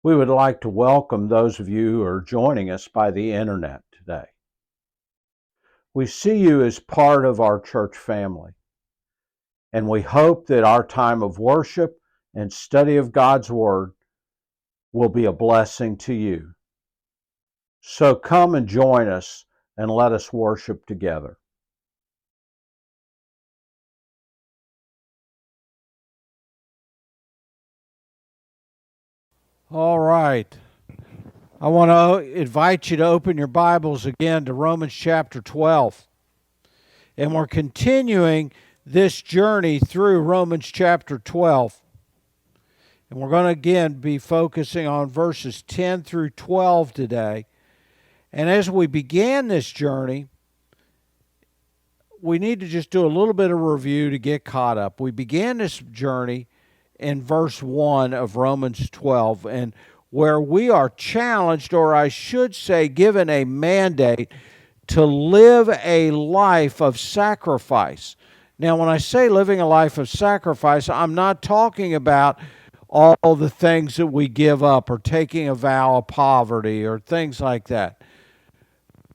We would like to welcome those of you who are joining us by the internet today. We see you as part of our church family, and we hope that our time of worship and study of God's Word will be a blessing to you. So come and join us and let us worship together. All right. I want to invite you to open your Bibles again to Romans chapter 12. And we're continuing this journey through Romans chapter 12. And we're going to again be focusing on verses 10 through 12 today. And as we began this journey, we need to just do a little bit of review to get caught up. We began this journey in verse 1 of Romans 12, and where we are challenged, or I should say given a mandate, to live a life of sacrifice. Now, when I say living a life of sacrifice, I'm not talking about all the things that we give up or taking a vow of poverty or things like that.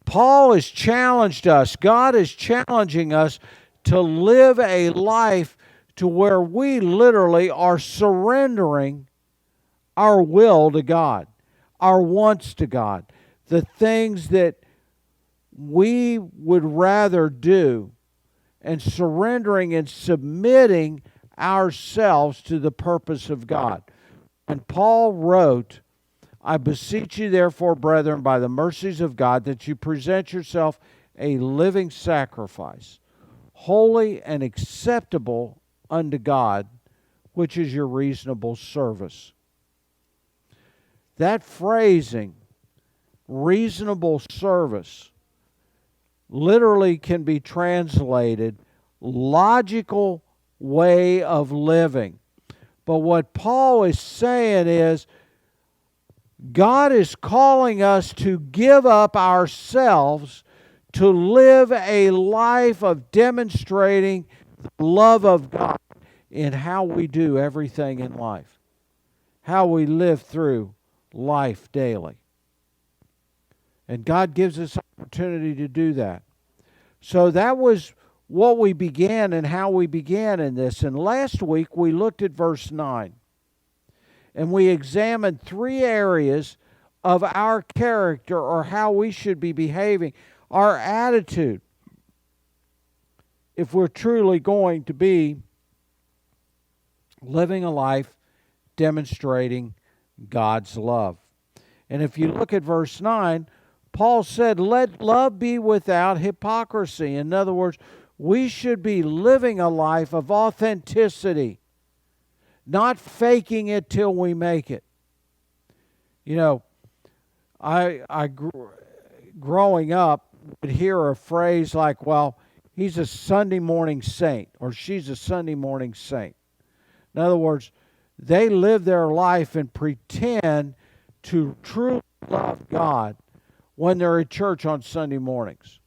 Paul has challenged us, God is challenging us to live a life to where we literally are surrendering our will to God, our wants to God, the things that we would rather do, and surrendering and submitting ourselves to the purpose of God. And Paul wrote, I beseech you therefore, brethren, by the mercies of God, that you present yourself a living sacrifice, holy and acceptable unto God, which is your reasonable service. That phrasing, reasonable service, literally can be translated logical way of living. But what Paul is saying is, God is calling us to give up ourselves to live a life of demonstrating the love of God in how we do everything in life, how we live through life daily. And God gives us opportunity to do that. So that was what we began and how we began in this. And last week we looked at verse 9. And we examined three areas of our character, or how we should be behaving, our attitude, if we're truly going to be living a life demonstrating God's love. And if you look at verse 9, Paul said, let love be without hypocrisy. In other words, we should be living a life of authenticity, not faking it till we make it. You know, growing up would hear a phrase like, well, he's a Sunday morning saint, or she's a Sunday morning saint. In other words, they live their life and pretend to truly love God when they're at church on Sunday mornings.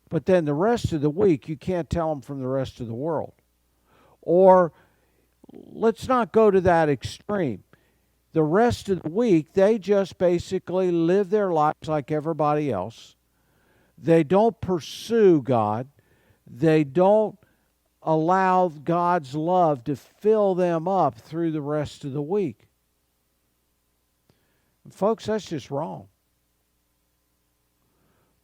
But then the rest of the week, you can't tell them from the rest of the world. Or let's not go to that extreme. The rest of the week, they just basically live their lives like everybody else. They don't pursue God. They don't allow God's love to fill them up through the rest of the week. And folks, that's just wrong.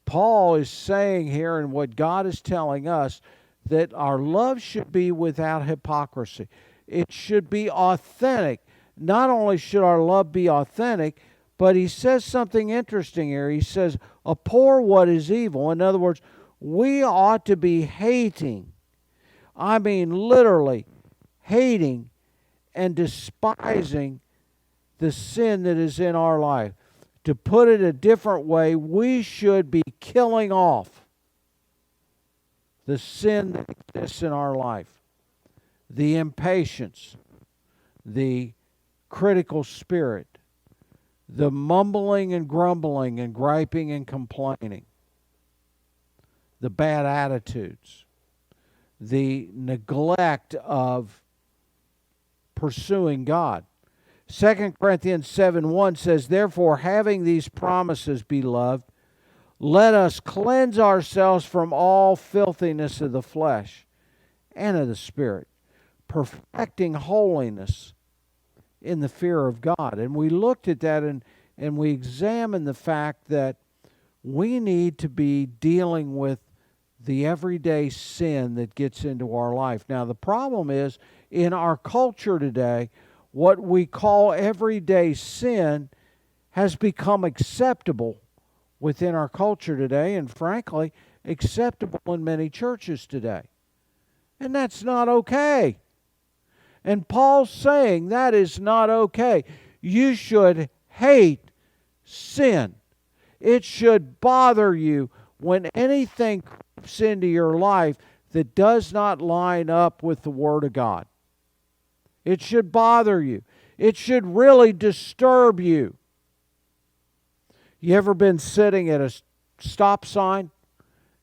Paul is saying here, and what God is telling us, that our love should be without hypocrisy. It should be authentic. Not only should our love be authentic, but he says something interesting here. He says, abhor what is evil. In other words, we ought to be hating. I mean, literally hating and despising the sin that is in our life. To put it a different way, we should be killing off the sin that exists in our life, the impatience, the critical spirit, the mumbling and grumbling and griping and complaining, the bad attitudes, the neglect of pursuing God. 2 Corinthians 7:1 says, "Therefore, having these promises, beloved, let us cleanse ourselves from all filthiness of the flesh and of the spirit, perfecting holiness in the fear of God." And we looked at that and we examined the fact that we need to be dealing with the everyday sin that gets into our life. Now, the problem is, in our culture today, what we call everyday sin has become acceptable within our culture today, and frankly, acceptable in many churches today. And that's not okay. And Paul's saying that is not okay. You should hate sin. It should bother you when anything creeps into your life that does not line up with the Word of God. It should bother you. It should really disturb you. You ever been sitting at a stop sign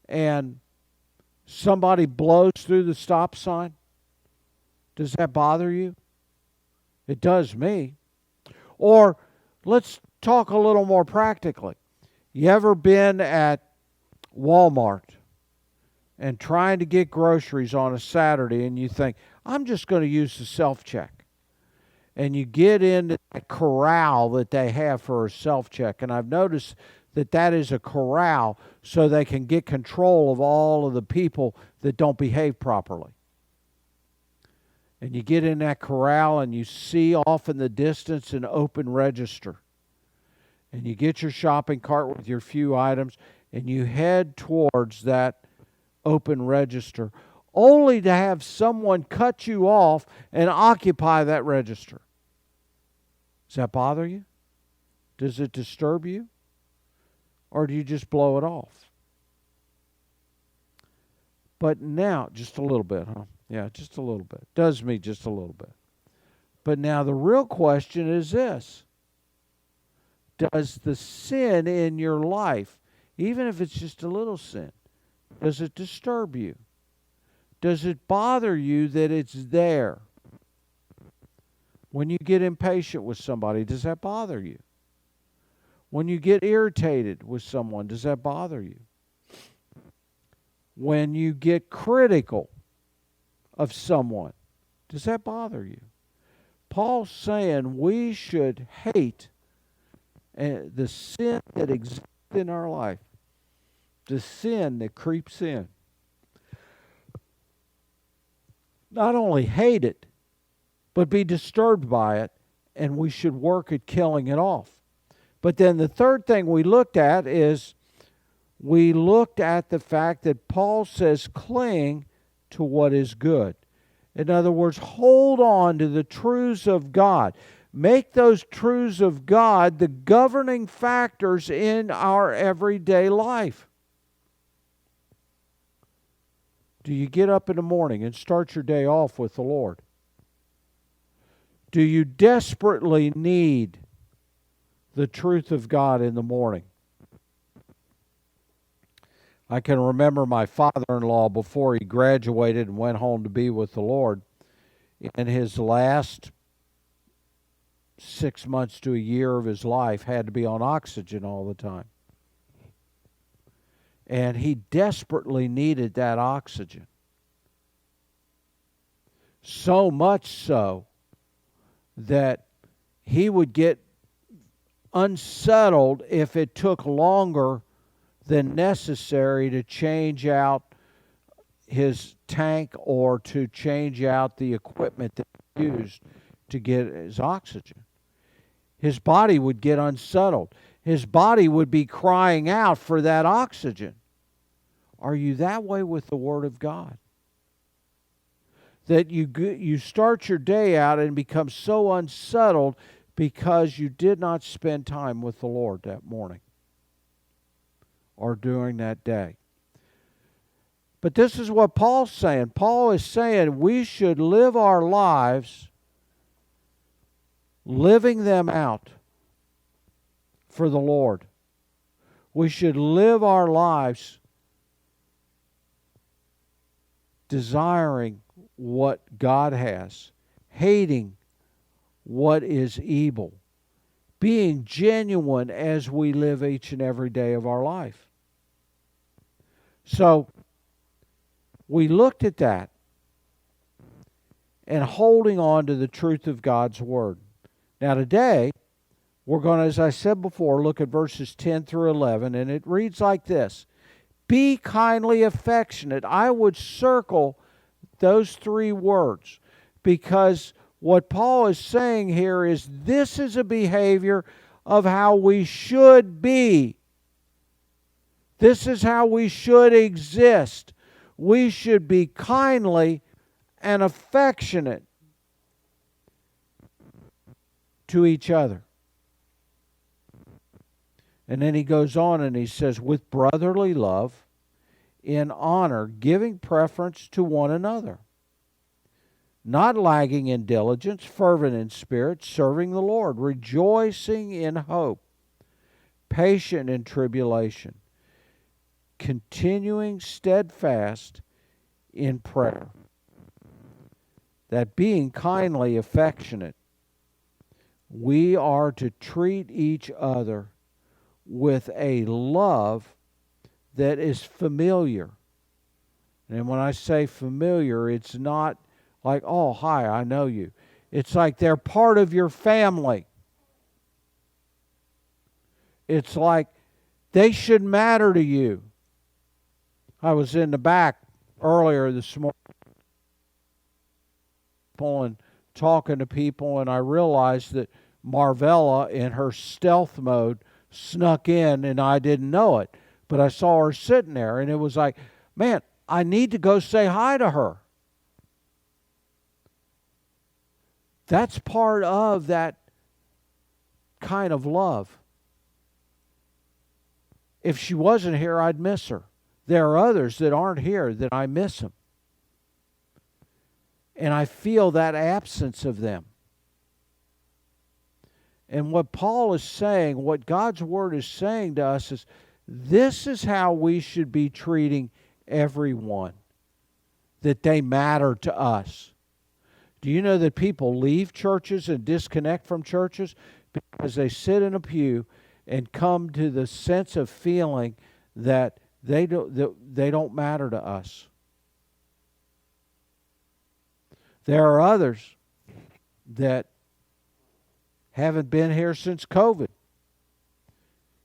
and somebody blows through the stop sign? Does that bother you? It does me. Or let's talk a little more practically. You ever been at Walmart and trying to get groceries on a Saturday and you think, I'm just going to use the self-check? And you get into that corral that they have for a self-check. And I've noticed that that is a corral so they can get control of all of the people that don't behave properly. And you get in that corral and you see off in the distance an open register. And you get your shopping cart with your few items and you head towards that open register, only to have someone cut you off and occupy that register. Does that bother you? Does it disturb you? Or do you just blow it off? But now, just a little bit, huh? Yeah, just a little bit. Does me just a little bit. But now the real question is this. Does the sin in your life, even if it's just a little sin, does it disturb you? Does it bother you that it's there? When you get impatient with somebody, does that bother you? When you get irritated with someone, does that bother you? When you get critical of someone, does that bother you? Paul's saying we should hate the sin that exists in our life, the sin that creeps in. Not only hate it, but be disturbed by it, and we should work at killing it off. But then the third thing we looked at is we looked at the fact that Paul says cling to what is good. In other words, hold on to the truths of God. Make those truths of God the governing factors in our everyday life. Do you get up in the morning and start your day off with the Lord? Do you desperately need the truth of God in the morning? I can remember my father-in-law before he graduated and went home to be with the Lord. In his last 6 months to a year of his life, had to be on oxygen all the time. And he desperately needed that oxygen. So much so that he would get unsettled if it took longer than necessary to change out his tank or to change out the equipment that he used to get his oxygen. His body would get unsettled. His body would be crying out for that oxygen. Are you that way with the Word of God? That you start your day out and become so unsettled because you did not spend time with the Lord that morning or during that day. But this is what Paul's saying. Paul is saying we should live our lives living them out for the Lord. We should live our lives desiring what God has, hating what is evil, being genuine as we live each and every day of our life. So we looked at that and holding on to the truth of God's Word. Now today, we're going to, as I said before, look at verses 10 through 11, and it reads like this. Be kindly affectionate. I would circle those three words because what Paul is saying here is this is a behavior of how we should be. This is how we should exist. We should be kindly and affectionate to each other. And then he goes on and he says, with brotherly love, in honor, giving preference to one another, not lagging in diligence, fervent in spirit, serving the Lord, rejoicing in hope, patient in tribulation, continuing steadfast in prayer. That being kindly affectionate, we are to treat each other with a love that is familiar. And when I say familiar, it's not like, oh, hi, I know you. It's like they're part of your family. It's like they should matter to you. I was in the back earlier this morning and talking to people, and I realized that Marvella, in her stealth mode, snuck in, and I didn't know it. But I saw her sitting there, and it was like, man, I need to go say hi to her. That's part of that kind of love. If she wasn't here, I'd miss her. There are others that aren't here that I miss them. And I feel that absence of them. And what Paul is saying, what God's Word is saying to us is, this is how we should be treating everyone, that they matter to us. Do you know that people leave churches and disconnect from churches because they sit in a pew and come to the sense of feeling that they don't matter to us? There are others that haven't been here since COVID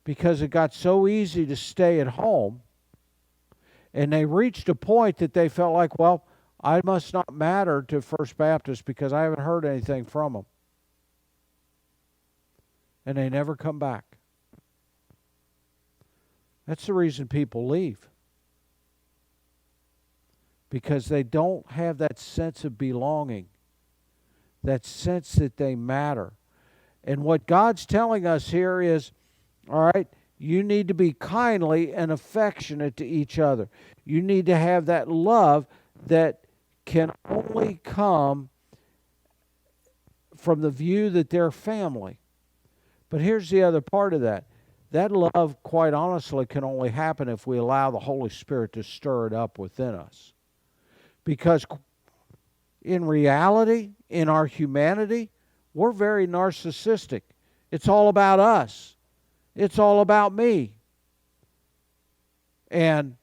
because it got so easy to stay at home, and they reached a point that they felt like, well, I must not matter to First Baptist because I haven't heard anything from them. And they never come back. That's the reason people leave. Because they don't have that sense of belonging, that sense that they matter. And what God's telling us here is, all right, you need to be kindly and affectionate to each other. You need to have that love that can only come from the view that they're family. But here's the other part of that. That love, quite honestly, can only happen if we allow the Holy Spirit to stir it up within us. Because in reality, in our humanity, we're very narcissistic. It's all about us. It's all about me. And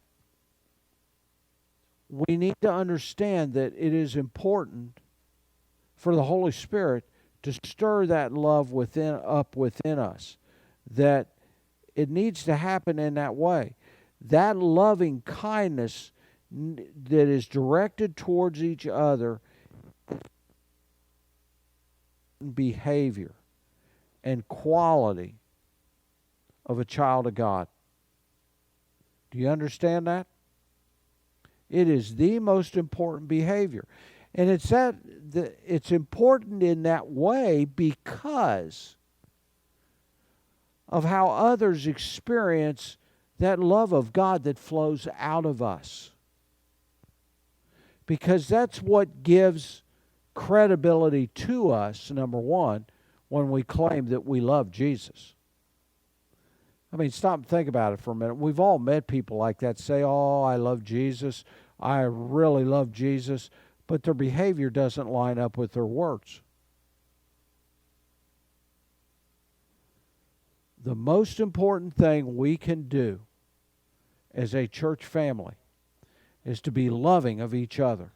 we need to understand that it is important for the Holy Spirit to stir that love up within us. That it needs to happen in that way. That loving kindness that is directed towards each other, behavior and quality of a child of God. Do you understand that? It is the most important behavior. And it's important in that way because of how others experience that love of God that flows out of us. Because that's what gives credibility to us, number one, when we claim that we love Jesus. I mean, stop and think about it for a minute. We've all met people like that say, oh, I love Jesus. I really love Jesus. But their behavior doesn't line up with their words. the most important thing we can do as a church family is to be loving of each other,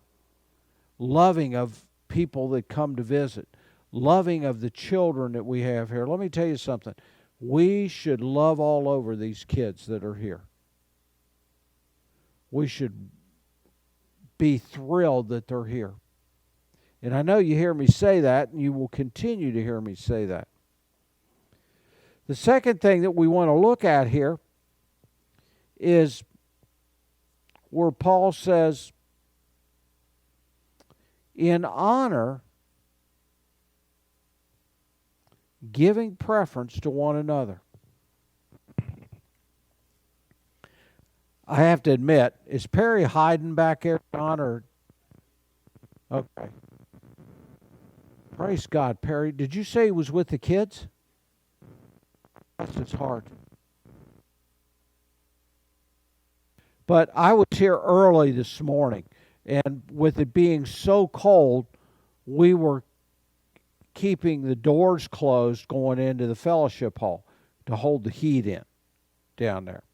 loving of people that come to visit, loving of the children that we have here. Let me tell you something. We should love all over these kids that are here. We should be thrilled that they're here. And I know you hear me say that, and you will continue to hear me say that. The second thing that we want to look at here is where Paul says, in honor, giving preference to one another. I have to admit, is Perry hiding back there, John, or? Okay. Praise God, Perry. Did you say he was with the kids? That's his heart. But I was here early this morning, and with it being so cold, we were keeping the doors closed going into the fellowship hall to hold the heat in down there.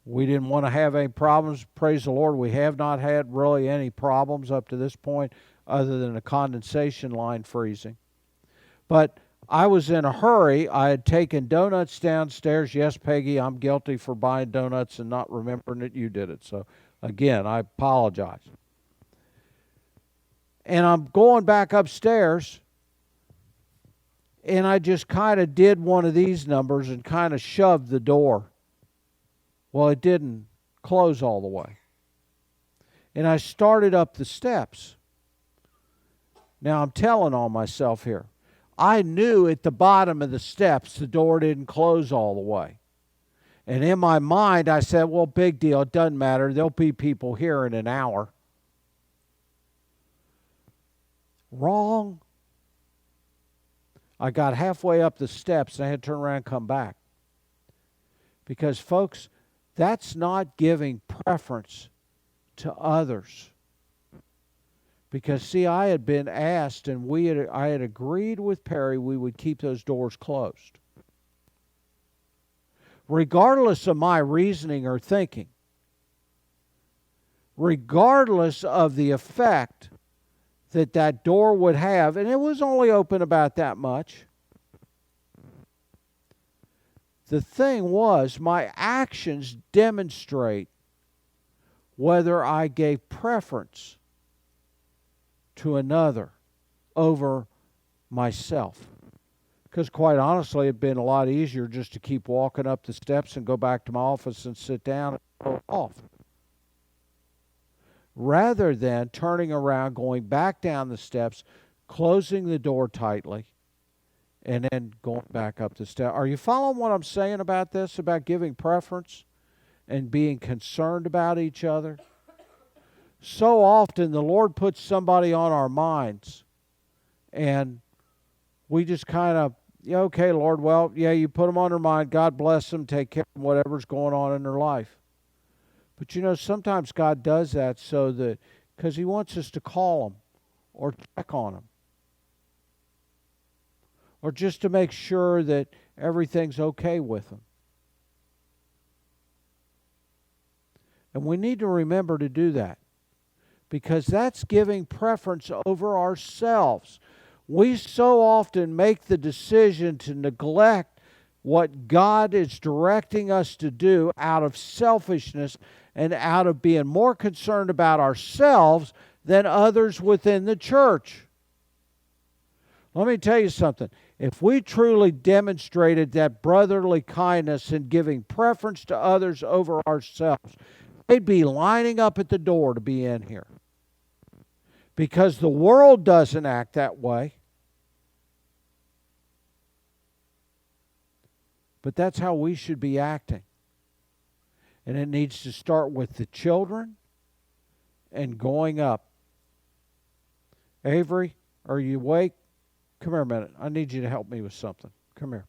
We didn't want to have any problems. Praise the Lord, we have not had really any problems up to this point other than a condensation line freezing. But I was in a hurry. I had taken donuts downstairs. Yes, Peggy, I'm guilty for buying donuts and not remembering that you did it. So, again, I apologize. And I'm going back upstairs, and I just kind of did one of these numbers and kind of shoved the door. Well, it didn't close all the way. And I started up the steps. Now, I'm telling on myself here. I knew at the bottom of the steps the door didn't close all the way. And in my mind, I said, well, big deal. It doesn't matter. There'll be people here in an hour. Wrong. I got halfway up the steps and I had to turn around and come back. Because, folks, that's not giving preference to others. Because, see, I had been asked, and I had agreed with Perry we would keep those doors closed. Regardless of my reasoning or thinking, regardless of the effect that that door would have, and it was only open about that much. The thing was, my actions demonstrate whether I gave preference to another over myself. Because quite honestly, it'd been a lot easier just to keep walking up the steps and go back to my office and sit down and go off. Rather than turning around, going back down the steps, closing the door tightly, and then going back up the steps. Are you following what I'm saying about this, about giving preference and being concerned about each other? So often the Lord puts somebody on our minds, and we just kind of, yeah, okay, Lord, well, yeah, you put them on our mind. God bless them. Take care of whatever's going on in their life. But you know, sometimes God does that so that, because He wants us to call them or check on them. Or just to make sure that everything's okay with them. And we need to remember to do that. Because that's giving preference over ourselves. We so often make the decision to neglect what God is directing us to do out of selfishness and out of being more concerned about ourselves than others within the church. Let me tell you something. If we truly demonstrated that brotherly kindness in giving preference to others over ourselves, they'd be lining up at the door to be in here. Because the world doesn't act that way. But that's how we should be acting. And it needs to start with the children and going up. Avery, are you awake? Come here a minute. I need you to help me with something. Come here.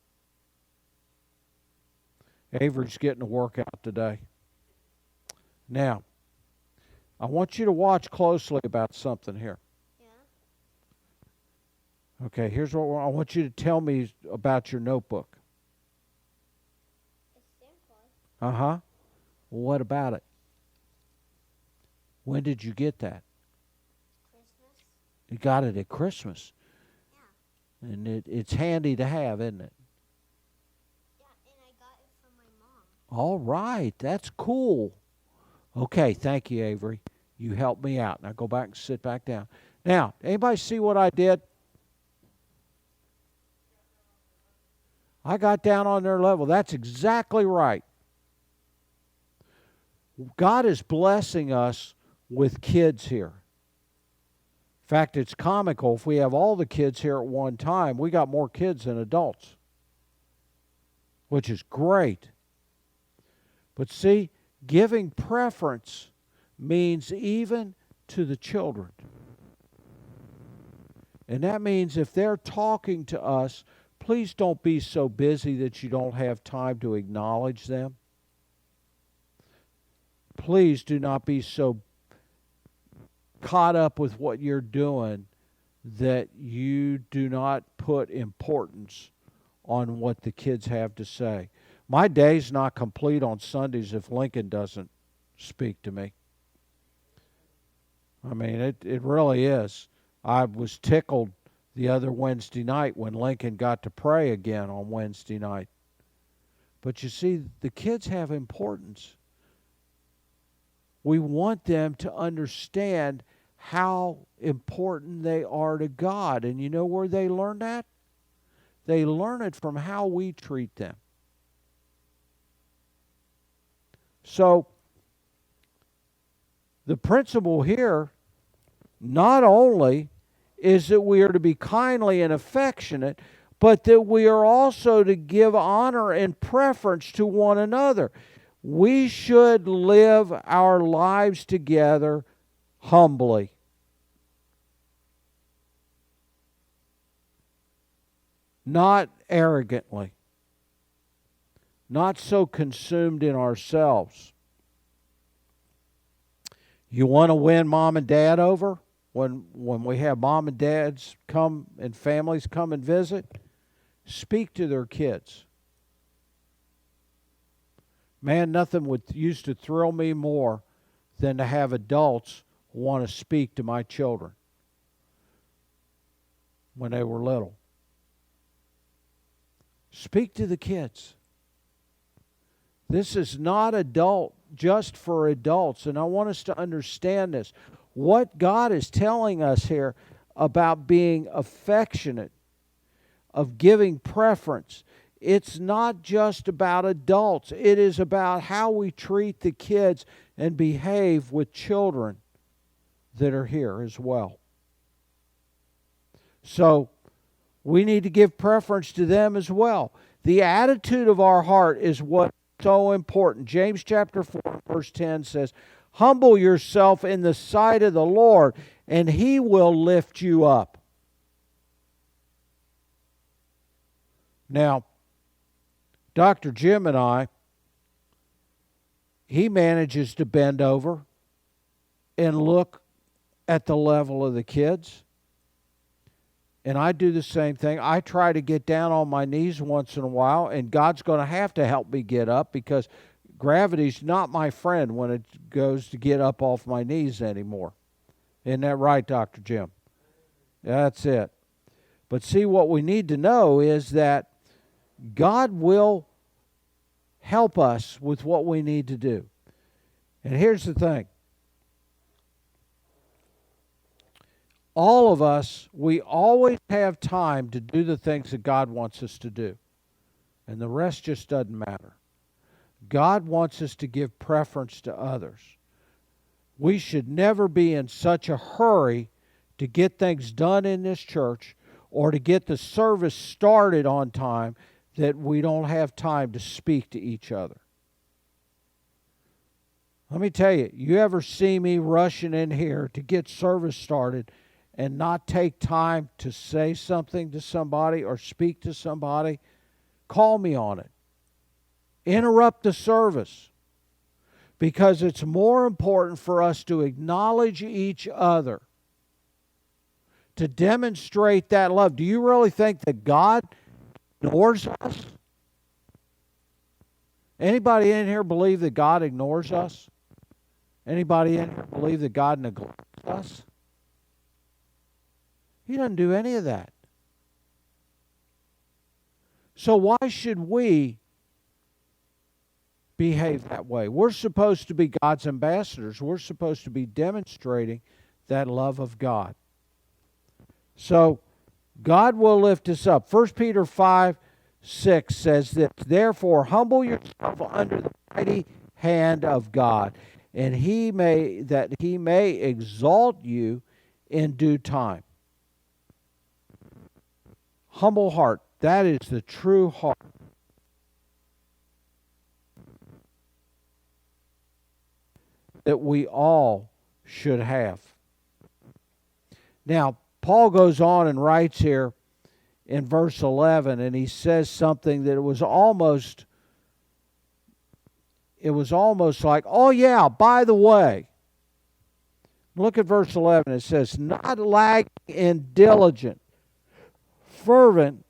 Avery's getting a workout today. Now, I want you to watch closely about something here. Yeah. Okay, here's what I want you to tell me about your notebook. Uh-huh. Well, what about it? When did you get that? Christmas. You got it at Christmas. Yeah. And it's handy to have, isn't it? Yeah, and I got it from my mom. All right. That's cool. Okay, thank you, Avery. You helped me out. Now go back and sit back down. Now, anybody see what I did? I got down on their level. That's exactly right. God is blessing us with kids here. In fact, it's comical. If we have all the kids here at one time, we got more kids than adults, which is great. But see, giving preference means even to the children. And that means if they're talking to us, please don't be so busy that you don't have time to acknowledge them. Please do not be so caught up with what you're doing that you do not put importance on what the kids have to say. My day's not complete on Sundays if Lincoln doesn't speak to me. I mean, it really is. I was tickled the other Wednesday night when Lincoln got to pray again on Wednesday night. But you see, the kids have importance. We want them to understand how important they are to God. And you know where they learn that? They learn it from how we treat them. So, the principle here not only is that we are to be kindly and affectionate, but that we are also to give honor and preference to one another. We should live our lives together humbly. Not arrogantly. Not so consumed in ourselves. You want to win mom and dad over? When we have mom and dads come and families come and visit, speak to their kids. Man, nothing used to thrill me more than to have adults want to speak to my children when they were little. Speak to the kids. This is not just for adults, and I want us to understand this. What God is telling us here about being affectionate, of giving preference, it's not just about adults. It is about how we treat the kids and behave with children that are here as well. So, we need to give preference to them as well. The attitude of our heart is what's so important. James chapter 4, verse 10 says, "Humble yourself in the sight of the Lord, and He will lift you up." Now, Dr. Jim and he manages to bend over and look at the level of the kids. And I do the same thing. I try to get down on my knees once in a while, and God's going to have to help me get up because gravity's not my friend when it goes to get up off my knees anymore. Isn't that right, Dr. Jim? That's it. But see, what we need to know is that God will help us with what we need to do. And here's the thing. All of us, we always have time to do the things that God wants us to do. And the rest just doesn't matter. God wants us to give preference to others. We should never be in such a hurry to get things done in this church or to get the service started on time that we don't have time to speak to each other. Let me tell you, you ever see me rushing in here to get service started and not take time to say something to somebody or speak to somebody? Call me on it. Interrupt the service. Because it's more important for us to acknowledge each other, to demonstrate that love. Do you really think that God ignores us? Anybody in here believe that God ignores us? Anybody in here believe that God neglects us? He doesn't do any of that. So why should we behave that way? We're supposed to be God's ambassadors. We're supposed to be demonstrating that love of God. So God will lift us up. 1 Peter 5:6 says that, therefore humble yourself under the mighty hand of God, and he may exalt you in due time. Humble heart, that is the true heart. That we all should have. Now, Paul goes on and writes here in verse 11, and he says something that was almost like, oh yeah, by the way. Look at verse 11. It says, not lagging in diligent, fervent,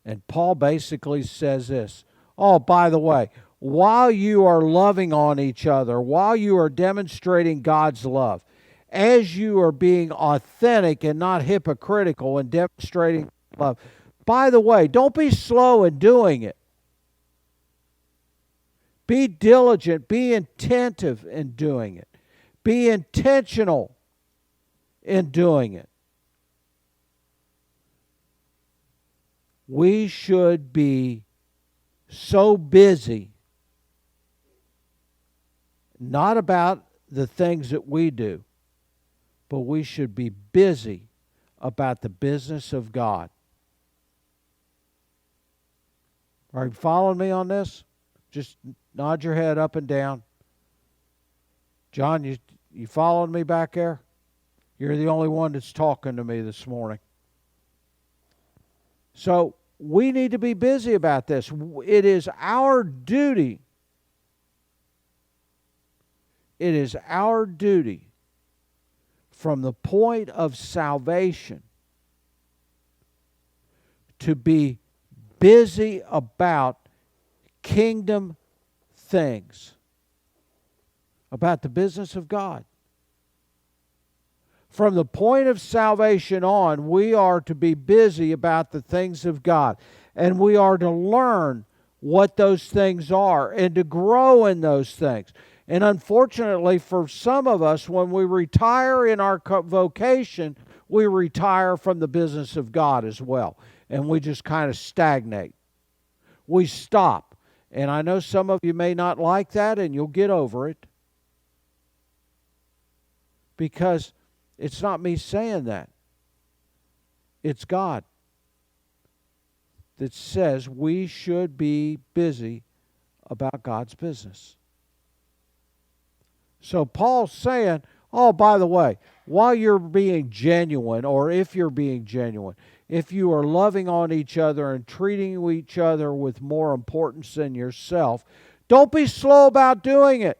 and Paul basically says this, oh, by the way, while you are loving on each other, while you are demonstrating God's love, as you are being authentic and not hypocritical and demonstrating love, by the way, don't be slow in doing it. Be diligent, be attentive in doing it. Be intentional in doing it. We should be so busy, not about the things that we do, but we should be busy about the business of God. Are you following me on this? Just nod your head up and down. John, you following me back there? You're the only one that's talking to me this morning. So we need to be busy about this. It is our duty. It is our duty from the point of salvation to be busy about kingdom things, about the business of God. From the point of salvation on, we are to be busy about the things of God. And we are to learn what those things are and to grow in those things. And unfortunately, for some of us, when we retire in our vocation, we retire from the business of God as well. And we just kind of stagnate. We stop. And I know some of you may not like that, and you'll get over it. Because it's not me saying that. It's God that says we should be busy about God's business. So Paul's saying, oh, by the way, while you're being genuine, or if you're being genuine, if you are loving on each other and treating each other with more importance than yourself, don't be slow about doing it.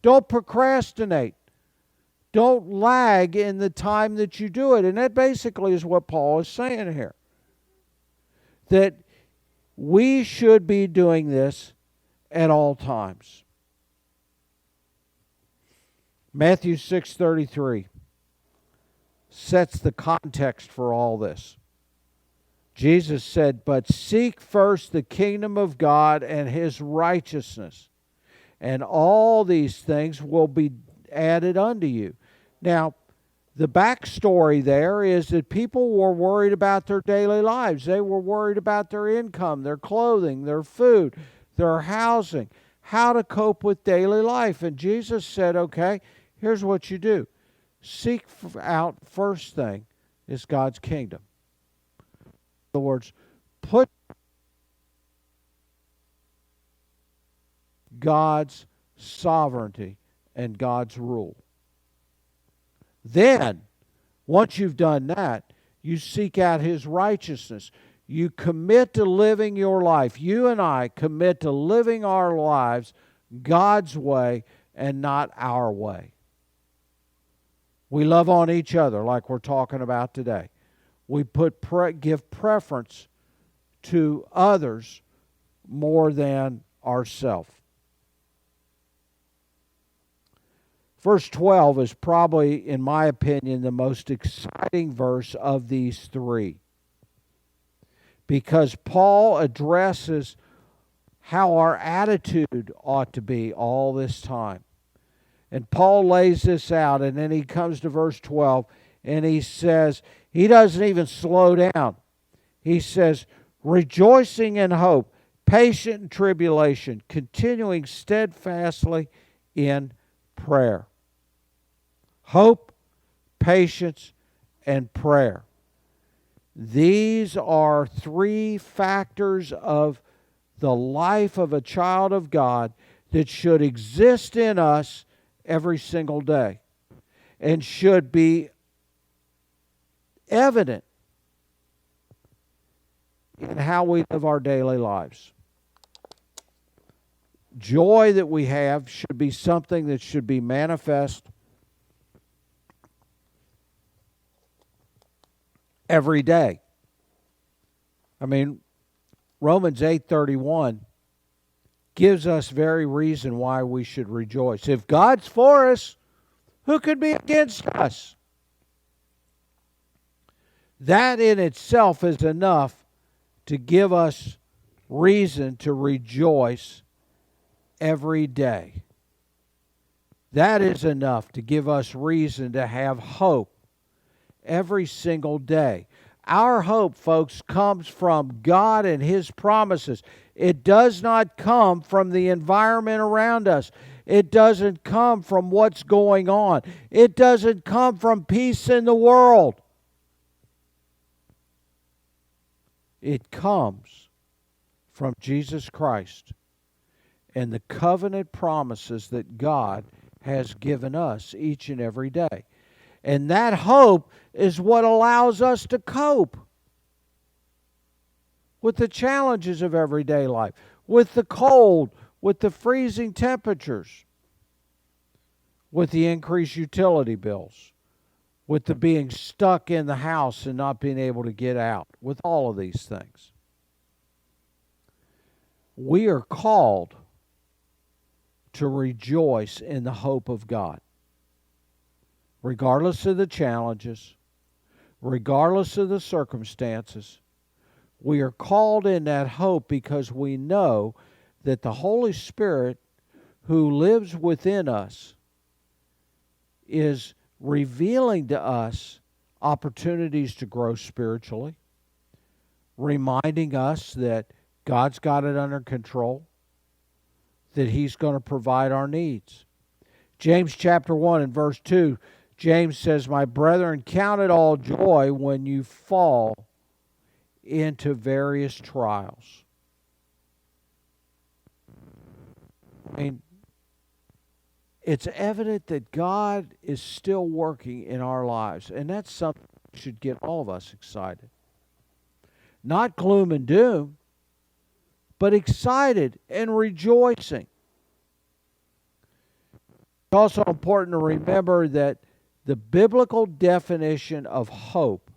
Don't procrastinate. Don't lag in the time that you do it. And that basically is what Paul is saying here. That we should be doing this at all times. Matthew 6:33 sets the context for all this. Jesus said, but seek first the kingdom of God and His righteousness, and all these things will be added unto you. Now, the backstory there is that people were worried about their daily lives. They were worried about their income, their clothing, their food, their housing, how to cope with daily life. And Jesus said, okay, here's what you do. Seek out, first thing, is God's kingdom. In other words, put God's sovereignty and God's rule. Then, once you've done that, you seek out His righteousness. You commit to living your life. You and I commit to living our lives God's way and not our way. We love on each other like we're talking about today. We give preference to others more than ourselves. Verse 12 is probably, in my opinion, the most exciting verse of these three, because Paul addresses how our attitude ought to be all this time. And Paul lays this out, and then he comes to verse 12, and he says, he doesn't even slow down. He says, rejoicing in hope, patient in tribulation, continuing steadfastly in prayer. Hope, patience, and prayer. These are three factors of the life of a child of God that should exist in us every single day and should be evident in how we live our daily lives. Joy that we have should be something that should be manifest every day. I mean, Romans 8:31 gives us very reason why we should rejoice. If God's for us, who could be against us? That in itself is enough to give us reason to rejoice every day. That is enough to give us reason to have hope every single day. Our hope, folks, comes from God and His promises. It does not come from the environment around us. It doesn't come from what's going on. It doesn't come from peace in the world. It comes from Jesus Christ and the covenant promises that God has given us each and every day. And that hope is what allows us to cope with the challenges of everyday life, with the cold, with the freezing temperatures, with the increased utility bills, with the being stuck in the house and not being able to get out, with all of these things. We are called to rejoice in the hope of God. Regardless of the challenges, regardless of the circumstances, we are called in that hope because we know that the Holy Spirit who lives within us is revealing to us opportunities to grow spiritually, reminding us that God's got it under control, that He's going to provide our needs. James chapter 1 and verse 2, James says, my brethren, count it all joy when you fall into various trials. I mean, it's evident that God is still working in our lives, and that's something that should get all of us excited. Not gloom and doom, but excited and rejoicing. It's also important to remember that the biblical definition of hope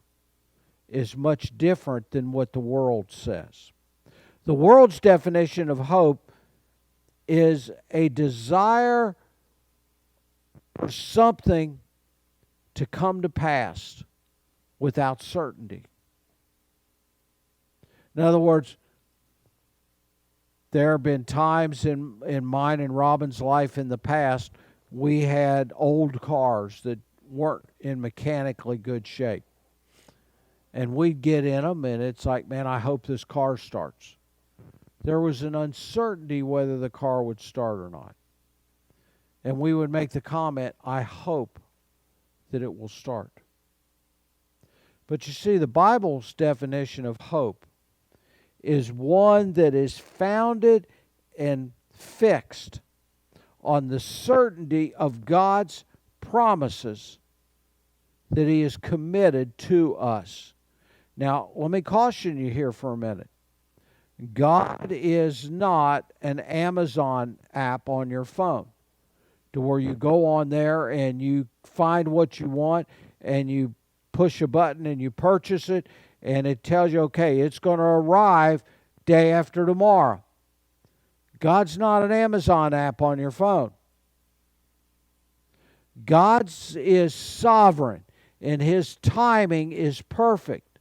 is much different than what the world says. The world's definition of hope is a desire for something to come to pass without certainty. In other words, there have been times in mine and Robin's life in the past, we had old cars that weren't in mechanically good shape. And we'd get in them, and it's like, man, I hope this car starts. There was an uncertainty whether the car would start or not. And we would make the comment, I hope that it will start. But you see, the Bible's definition of hope is one that is founded and fixed on the certainty of God's promises that He is committed to us. Now, let me caution you here for a minute. God is not an Amazon app on your phone. to where you go on there and you find what you want and you push a button and you purchase it, and it tells you, okay, it's going to arrive day after tomorrow. God's not an Amazon app on your phone. God's is sovereign, and His timing is perfect.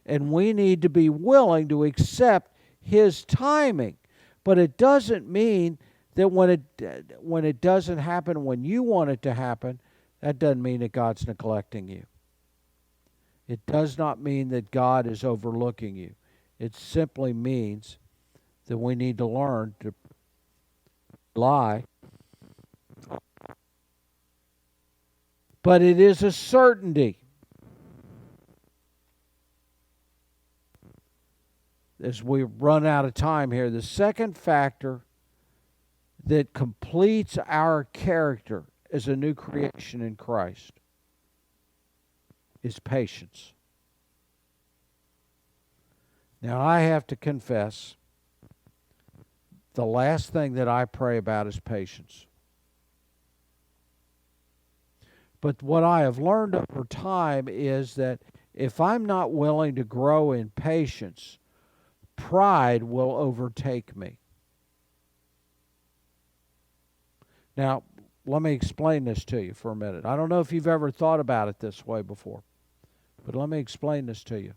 And we need to be willing to accept His timing. But it doesn't mean that when it doesn't happen when you want it to happen, that doesn't mean that God's neglecting you. It does not mean that God is overlooking you. It simply means that we need to learn to rely. But it is a certainty. As we run out of time here, the second factor that completes our character as a new creation in Christ is patience. Now, I have to confess, the last thing that I pray about is patience. But what I have learned over time is that if I'm not willing to grow in patience, pride will overtake me. Now, let me explain this to you for a minute. I don't know if you've ever thought about it this way before, but let me explain this to you.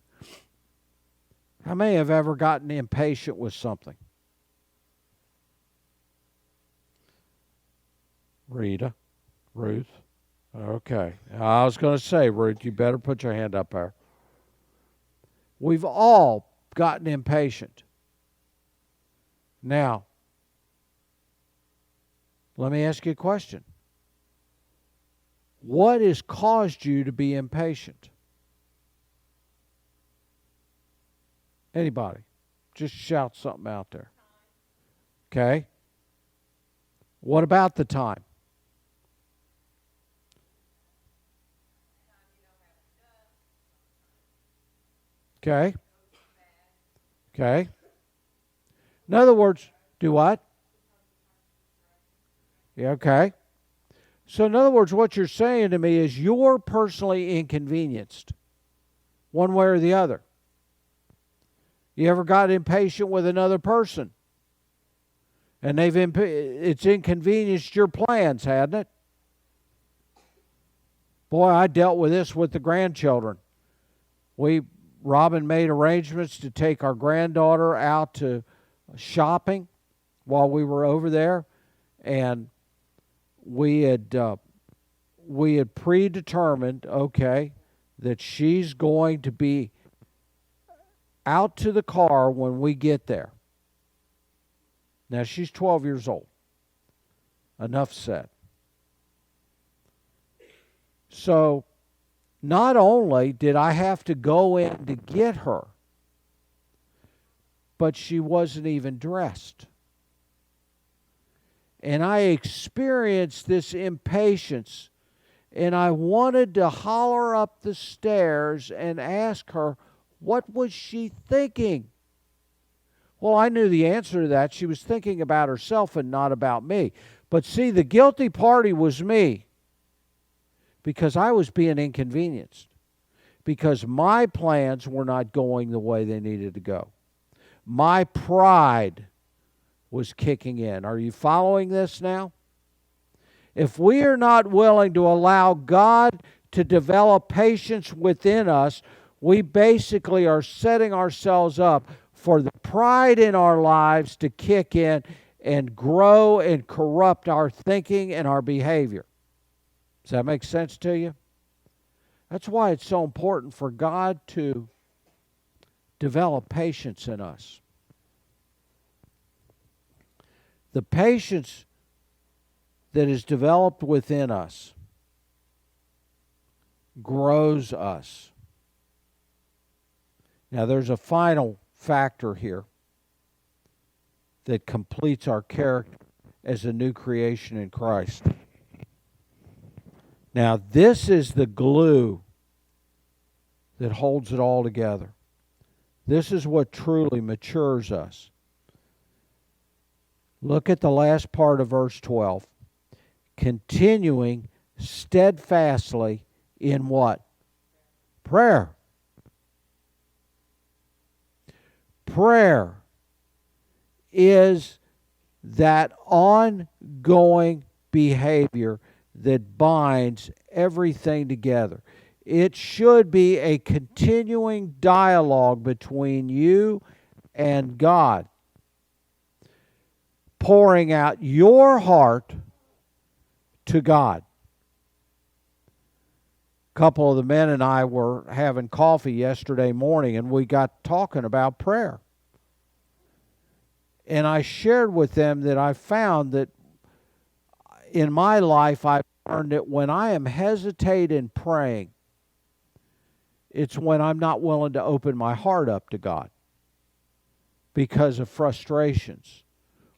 How many have ever gotten impatient with something? Rita, Ruth. Okay. I was going to say, Ruth, you better put your hand up there. We've all gotten impatient. Now, let me ask you a question. What has caused you to be impatient? Anybody? Just shout something out there. Okay. What about the time? Okay. Okay. In other words, do what? Yeah, okay. So in other words, what you're saying to me is you're personally inconvenienced, one way or the other. You ever got impatient with another person? And it's inconvenienced your plans, hadn't it? Boy, I dealt with this with the grandchildren. Robin made arrangements to take our granddaughter out to shopping while we were over there, and we had predetermined, okay, that she's going to be out to the car when we get there. Now, she's 12 years old. Enough said. So, not only did I have to go in to get her, but she wasn't even dressed. And I experienced this impatience, and I wanted to holler up the stairs and ask her, what was she thinking? Well, I knew the answer to that. She was thinking about herself and not about me. But see, the guilty party was me, because I was being inconvenienced, because my plans were not going the way they needed to go. My pride was kicking in. Are you following this now? If we are not willing to allow God to develop patience within us, we basically are setting ourselves up for the pride in our lives to kick in and grow and corrupt our thinking and our behavior. Does that make sense to you? That's why it's so important for God to develop patience in us. The patience that is developed within us grows us. Now, there's a final factor here that completes our character as a new creation in Christ. Now, this is the glue that holds it all together. This is what truly matures us. Look at the last part of verse 12. continuing steadfastly in what? Prayer. Prayer is that ongoing behavior that binds everything together. It should be a continuing dialogue between you and God, pouring out your heart to God. A couple of the men and I were having coffee yesterday morning, and we got talking about prayer. And I shared with them that I found that in my life I've learned that when I am hesitating praying, it's when I'm not willing to open my heart up to God because of frustrations,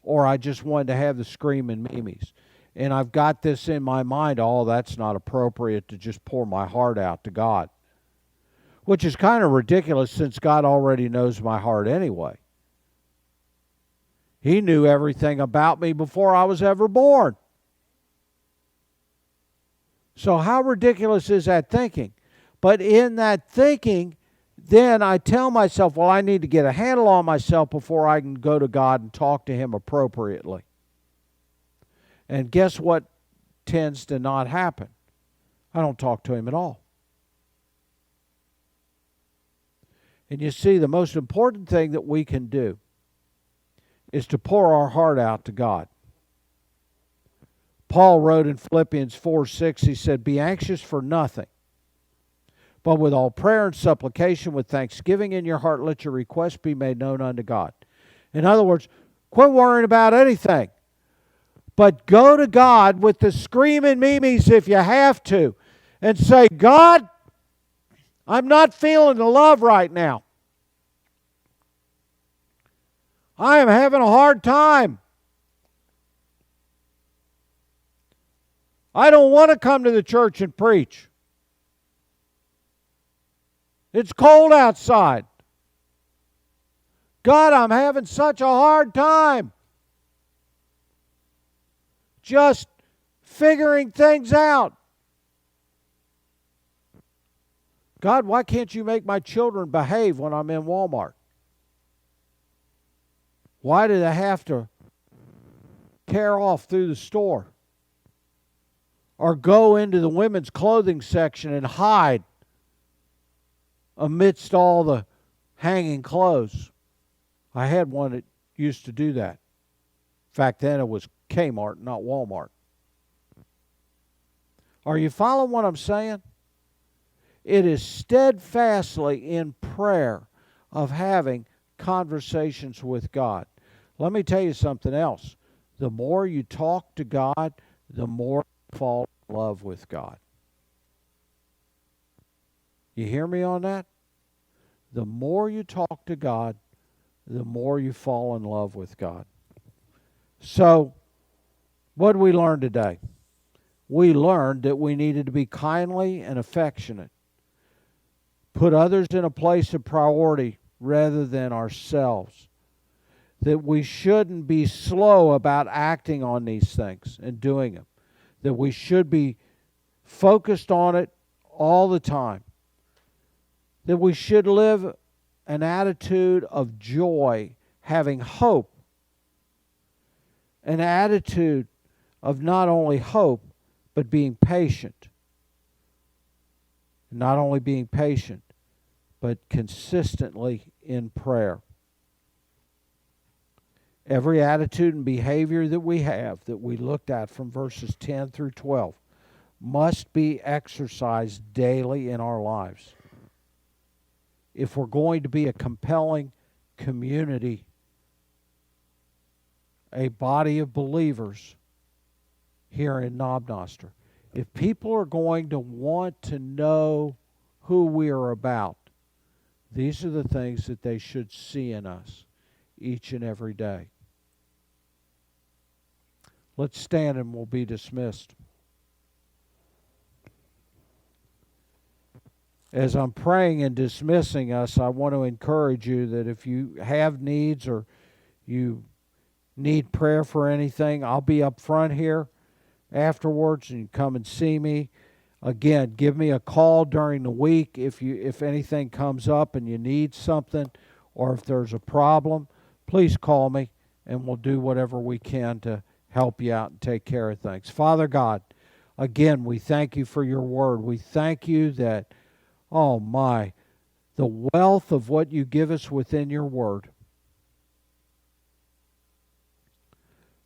or I just wanted to have the screaming memes. And I've got this in my mind, oh, that's not appropriate to just pour my heart out to God, which is kind of ridiculous since God already knows my heart anyway. He knew everything about me before I was ever born. So how ridiculous is that thinking? But in that thinking, then I tell myself, well, I need to get a handle on myself before I can go to God and talk to Him appropriately. And guess what tends to not happen? I don't talk to Him at all. And you see, the most important thing that we can do is to pour our heart out to God. Paul wrote in Philippians 4:6, he said, be anxious for nothing, but with all prayer and supplication, with thanksgiving in your heart, let your requests be made known unto God. In other words, quit worrying about anything, but go to God with the screaming memes if you have to, and say, God, I'm not feeling the love right now. I am having a hard time. I don't want to come to the church and preach. It's cold outside. God, I'm having such a hard time just figuring things out. God, why can't you make my children behave when I'm in Walmart? Why do they have to tear off through the store? Or go into the women's clothing section and hide amidst all the hanging clothes? I had one that used to do that. In fact, then it was Kmart, not Walmart. Are you following what I'm saying? It is steadfastly in prayer of having conversations with God. Let me tell you something else. The more you talk to God, the more you fall in love with God. You hear me on that? The more you talk to God, the more you fall in love with God. So, what did we learn today? We learned that we needed to be kindly and affectionate. Put others in a place of priority rather than ourselves. That we shouldn't be slow about acting on these things and doing them. That we should be focused on it all the time. That we should live an attitude of joy, having hope. An attitude of not only hope, but being patient. Not only being patient, but consistently in prayer. Every attitude and behavior that we have, that we looked at from verses 10 through 12, must be exercised daily in our lives. If we're going to be a compelling community, a body of believers here in Noster, if people are going to want to know who we are about, these are the things that they should see in us each and every day. Let's stand and we'll be dismissed. As I'm praying and dismissing us, I want to encourage you that if you have needs or you need prayer for anything, I'll be up front here, afterwards and you come and see me. Again, give me a call during the week if anything comes up and you need something or if there's a problem. Please call me and we'll do whatever we can to help you out and take care of things. Father God, again, we thank you for your word. We thank you that, oh my, the wealth of what you give us within your word.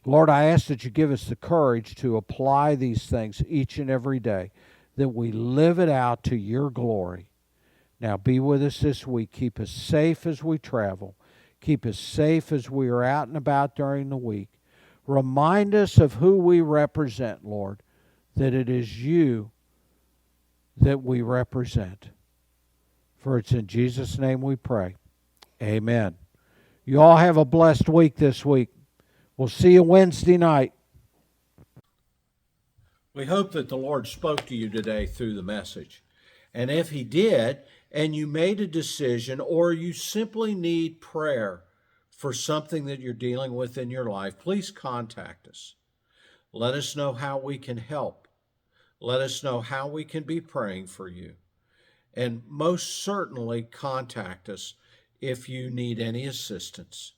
Lord, I ask that you give us the courage to apply these things each and every day, that we live it out to your glory. Now be with us this week. Keep us safe as we travel. Keep us safe as we are out and about during the week. Remind us of who we represent, Lord, that it is you that we represent. For it's in Jesus' name we pray. Amen. You all have a blessed week this week. We'll see you Wednesday night. We hope that the Lord spoke to you today through the message. And if he did, and you made a decision, or you simply need prayer for something that you're dealing with in your life, please contact us. Let us know how we can help. Let us know how we can be praying for you. And most certainly contact us if you need any assistance.